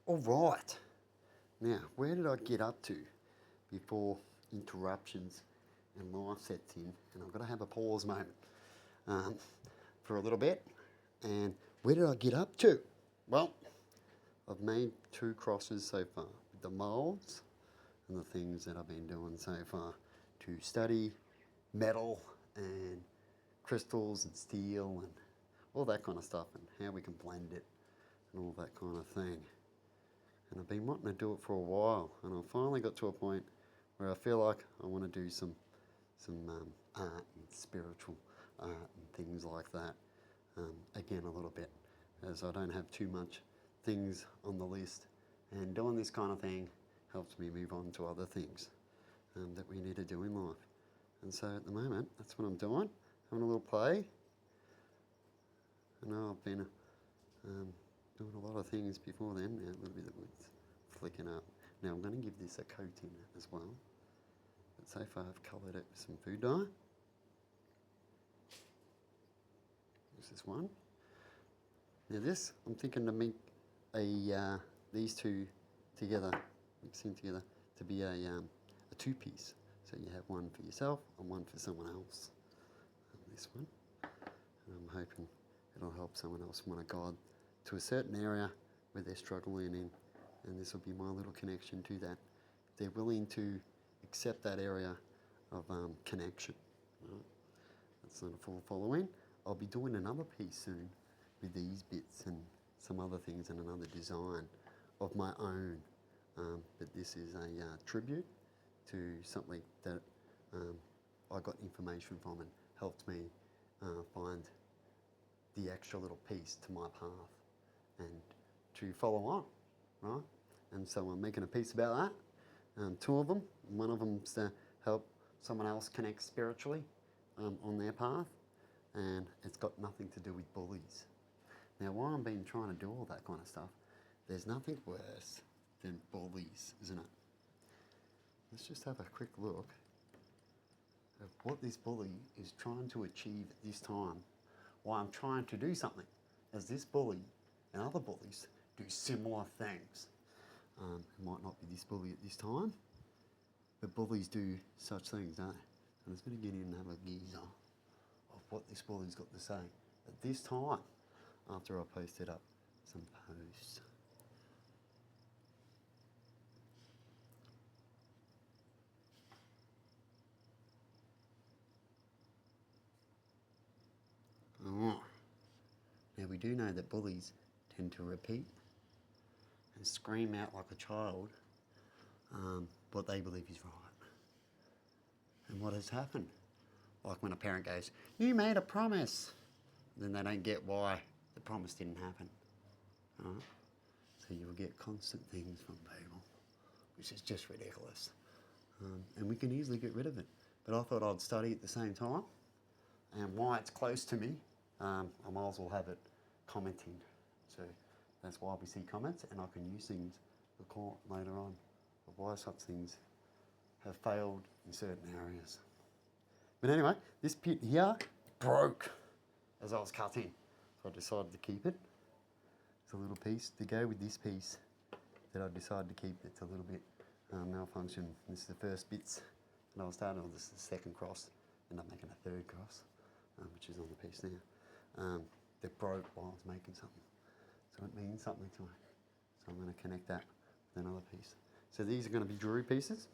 All right. Now, where did I get up to before interruptions and life sets in? And I've got to have a pause moment for a little bit. And where did I get up to? Well, I've made 2 crosses so far with the moulds and the things that I've been doing so far to study metal and crystals and steel and all that kind of stuff and how we can blend it and all that kind of thing. And I've been wanting to do it for a while, and I finally got to a point where I feel like I want to do some art and spiritual art and things like that. Again, a little bit, as I don't have too much things on the list, and doing this kind of thing helps me move on to other things that we need to do in life. And so at the moment, that's what I'm doing, having a little play. I know I've been doing a lot of things before then. Now a little bit of wood's flicking up. Now I'm going to give this a coating as well. But so far I've coloured it with some food dye. This is one. Now this, I'm thinking to make these two together, mixing together, to be a 2-piece. So you have one for yourself and one for someone else. This one. And I'm hoping it'll help someone else want to guide to a certain area where they're struggling in, and this will be my little connection to that. They're willing to accept that area of connection. Right? That's not a full following. I'll be doing another piece soon with these bits and some other things and another design of my own. But this is a tribute to something that I got information from and helped me find the extra little piece to my path and to follow on, right? And so I'm making a piece about that, 2 of them. One of them's to help someone else connect spiritually on their path, and it's got nothing to do with bullies. Now, while I've been trying to do all that kind of stuff, there's nothing worse than bullies, isn't it? Let's just have a quick look at what this bully is trying to achieve at this time, while I'm trying to do something, as this bully and other bullies do similar things. It might not be this bully at this time, but bullies do such things, don't they? I'm just going to get in and have a geezer of what this bully's got to say at this time, after I posted up some posts. Alright. Now we do know that bullies tend to repeat and scream out like a child what they believe is right. And what has happened? Like when a parent goes, "You made a promise," then they don't get why the promise didn't happen. Right? So you'll get constant things from people, which is just ridiculous. And we can easily get rid of it. But I thought I'd study at the same time, and why it's close to me, I might as well have it commenting. So that's why we see comments, and I can use things to call later on of why such things have failed in certain areas. But anyway, this pit here broke as I was cutting, so I decided to keep it. It's a little piece to go with this piece that I decided to keep. It's a little bit malfunction. This is the first bits that I was starting on. This is the second cross, and I'm making a 3rd cross, which is on the piece now. That broke while I was making something, so it means something to me. So I'm going to connect that with another piece. So these are going to be jewellery pieces.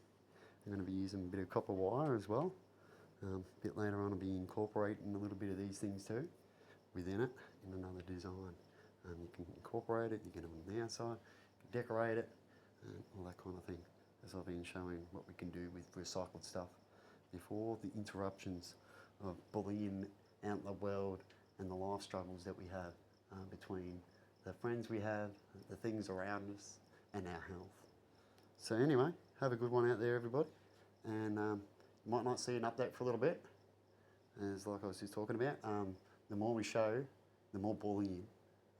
I'm going to be using a bit of copper wire as well. A bit later on I'll be incorporating a little bit of these things too within it in another design. You can incorporate it, you can do it on the outside, you can decorate it, all that kind of thing, as I've been showing what we can do with recycled stuff before the interruptions of bullying out in the world and the life struggles that we have between the friends we have, the things around us, and our health. So anyway, have a good one out there, everybody. And you might not see an update for a little bit, as like I was just talking about. The more we show, the more bullying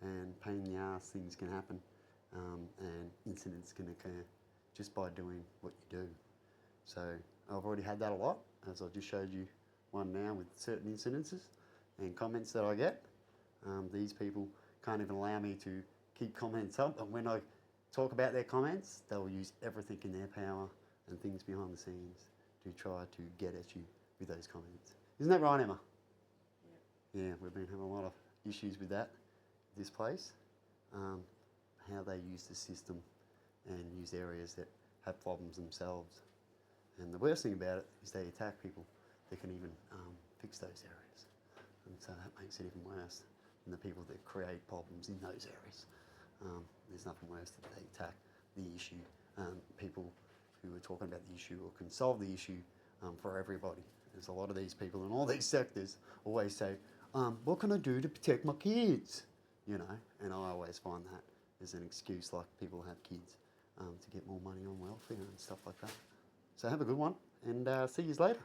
and pain in the ass things can happen, and incidents can occur just by doing what you do. So I've already had that a lot, as I just showed you one now with certain incidences and comments that I get. These people can't even allow me to keep comments up, and when I talk about their comments, they'll use everything in their power and things behind the scenes to try to get at you with those comments. Isn't that right, Emma? Yeah, we've been having a lot of issues with that, this place, how they use the system and use areas that have problems themselves. And the worst thing about it is they attack people that can even fix those areas. And so that makes it even worse than the people that create problems in those areas. There's nothing worse than they attack the issue, people who are talking about the issue or can solve the issue for everybody. There's a lot of these people in all these sectors always say, what can I do to protect my kids? You know, and I always find that as an excuse, like people have kids to get more money on welfare and stuff like that. So have a good one, and see you later.